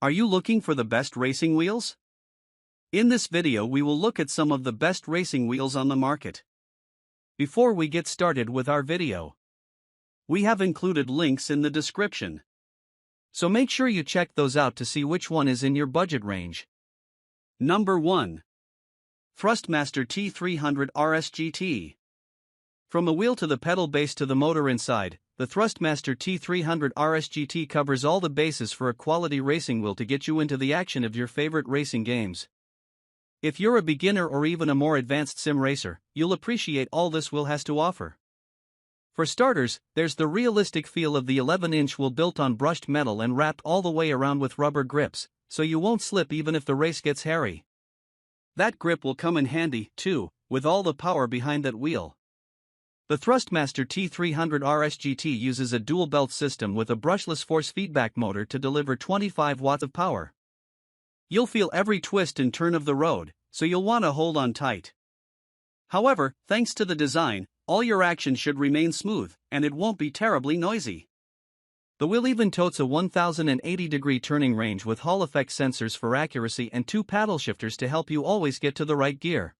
Are you looking for the best racing wheels? In this video we will look at some of the best racing wheels on the market. Before we get started with our video, we have included links in the description. So make sure you check those out to see which one is in your budget range. Number 1. Thrustmaster T300 RS GT. From the wheel to the pedal base to the motor inside, the Thrustmaster T300 RS GT covers all the bases for a quality racing wheel to get you into the action of your favorite racing games. If you're a beginner or even a more advanced sim racer, you'll appreciate all this wheel has to offer. For starters, there's the realistic feel of the 11-inch wheel built on brushed metal and wrapped all the way around with rubber grips, so you won't slip even if the race gets hairy. That grip will come in handy, too, with all the power behind that wheel. The Thrustmaster T300 RS GT uses a dual belt system with a brushless force feedback motor to deliver 25 watts of power. You'll feel every twist and turn of the road, so you'll want to hold on tight. However, thanks to the design, all your action should remain smooth, and it won't be terribly noisy. The wheel even totes a 1080-degree turning range with Hall effect sensors for accuracy and 2 paddle shifters to help you always get to the right gear.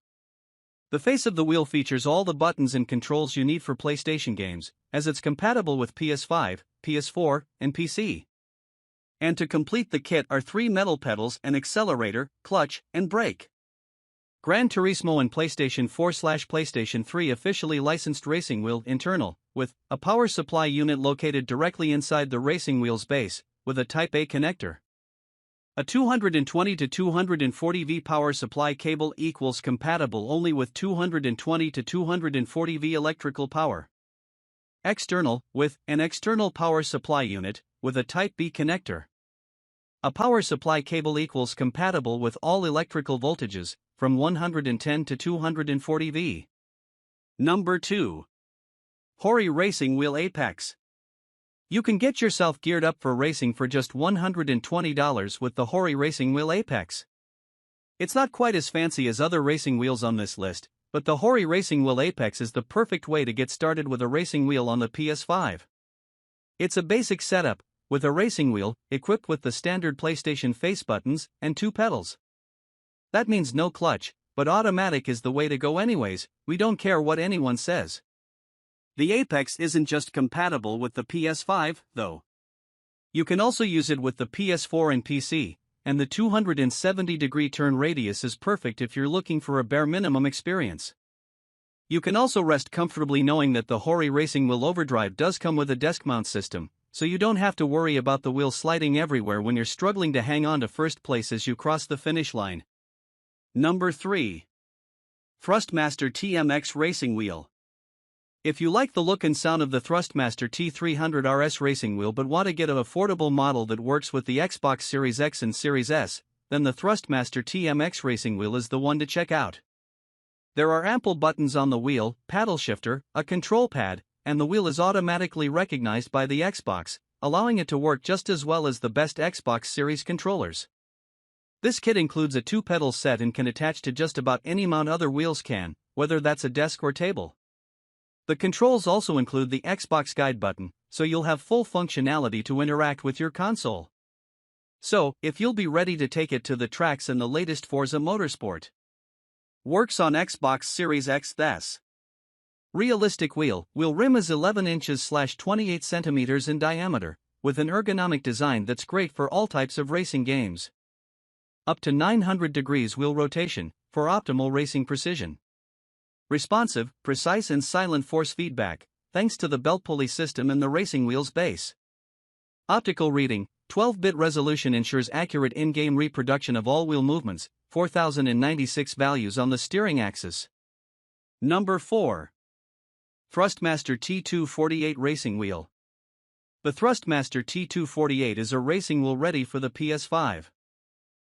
The face of the wheel features all the buttons and controls you need for PlayStation games, as it's compatible with PS5, PS4, and PC. And to complete the kit are 3 metal pedals, an accelerator, clutch, and brake. Gran Turismo and PlayStation 4/PlayStation 3 officially licensed racing wheel internal, with a power supply unit located directly inside the racing wheel's base, with a Type A connector. A 220 to 240 V power supply cable equals compatible only with 220 to 240 V electrical power. External, with an external power supply unit, with a Type B connector. A power supply cable equals compatible with all electrical voltages, from 110 to 240 V. Number 2. Hori Racing Wheel Apex. You can get yourself geared up for racing for just $120 with the Hori Racing Wheel Apex. It's not quite as fancy as other racing wheels on this list, but the Hori Racing Wheel Apex is the perfect way to get started with a racing wheel on the PS5. It's a basic setup, with a racing wheel, equipped with the standard PlayStation face buttons, and 2 pedals. That means no clutch, but automatic is the way to go anyways, we don't care what anyone says. The Apex isn't just compatible with the PS5, though. You can also use it with the PS4 and PC, and the 270-degree turn radius is perfect if you're looking for a bare minimum experience. You can also rest comfortably knowing that the Hori Racing Wheel Overdrive does come with a desk mount system, so you don't have to worry about the wheel sliding everywhere when you're struggling to hang on to first place as you cross the finish line. Number 3. Thrustmaster TMX Racing Wheel. If you like the look and sound of the Thrustmaster T300 RS racing wheel but want to get an affordable model that works with the Xbox Series X and Series S, then the Thrustmaster TMX racing wheel is the one to check out. There are ample buttons on the wheel, paddle shifter, a control pad, and the wheel is automatically recognized by the Xbox, allowing it to work just as well as the best Xbox Series controllers. This kit includes a 2-pedal set and can attach to just about any mount other wheels can, whether that's a desk or table. The controls also include the Xbox Guide button, so you'll have full functionality to interact with your console. So, if you'll be ready to take it to the tracks in the latest Forza Motorsport. Works on Xbox Series X. Realistic wheel rim is 11 inches/28 centimeters in diameter, with an ergonomic design that's great for all types of racing games. Up to 900 degrees wheel rotation, for optimal racing precision. Responsive, precise and silent force feedback, thanks to the belt pulley system in the racing wheel's base. Optical reading, 12-bit resolution ensures accurate in-game reproduction of all wheel movements, 4096 values on the steering axis. Number 4. Thrustmaster T248 Racing Wheel. The Thrustmaster T248 is a racing wheel ready for the PS5.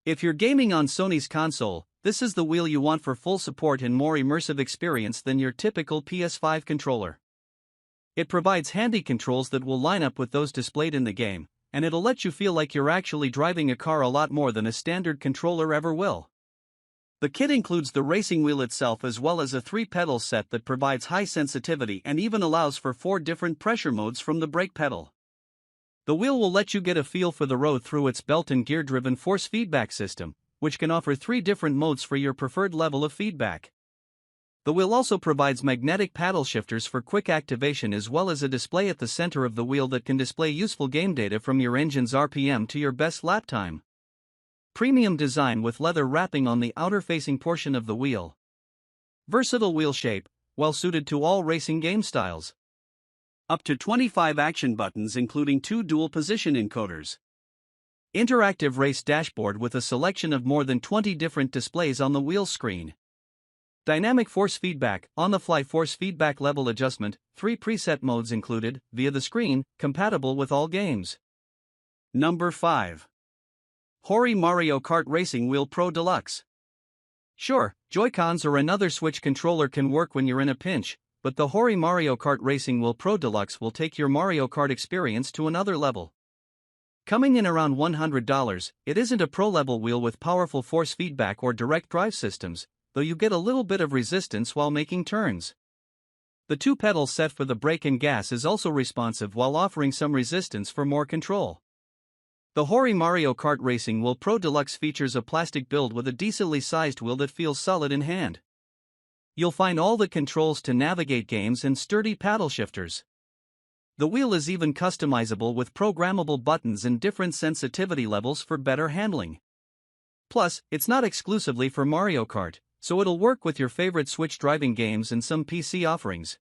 If you're gaming on Sony's console, this is the wheel you want for full support and more immersive experience than your typical PS5 controller. It provides handy controls that will line up with those displayed in the game, and it'll let you feel like you're actually driving a car a lot more than a standard controller ever will. The kit includes the racing wheel itself as well as a 3-pedal set that provides high sensitivity and even allows for 4 different pressure modes from the brake pedal. The wheel will let you get a feel for the road through its belt and gear-driven force feedback system, which can offer 3 different modes for your preferred level of feedback. The wheel also provides magnetic paddle shifters for quick activation as well as a display at the center of the wheel that can display useful game data from your engine's RPM to your best lap time. Premium design with leather wrapping on the outer-facing portion of the wheel. Versatile wheel shape, well suited to all racing game styles. Up to 25 action buttons including 2 dual-position encoders. Interactive race dashboard with a selection of more than 20 different displays on the wheel screen. Dynamic force feedback, on-the-fly force feedback level adjustment, 3 preset modes included, via the screen, compatible with all games. Number 5. Hori Mario Kart Racing Wheel Pro Deluxe. Sure, Joy-Cons or another Switch controller can work when you're in a pinch, but the Hori Mario Kart Racing Wheel Pro Deluxe will take your Mario Kart experience to another level. Coming in around $100, it isn't a pro-level wheel with powerful force feedback or direct drive systems, though you get a little bit of resistance while making turns. The 2 pedals set for the brake and gas is also responsive while offering some resistance for more control. The Hori Mario Kart Racing Wheel Pro Deluxe features a plastic build with a decently sized wheel that feels solid in hand. You'll find all the controls to navigate games and sturdy paddle shifters. The wheel is even customizable with programmable buttons and different sensitivity levels for better handling. Plus, it's not exclusively for Mario Kart, so it'll work with your favorite Switch driving games and some PC offerings.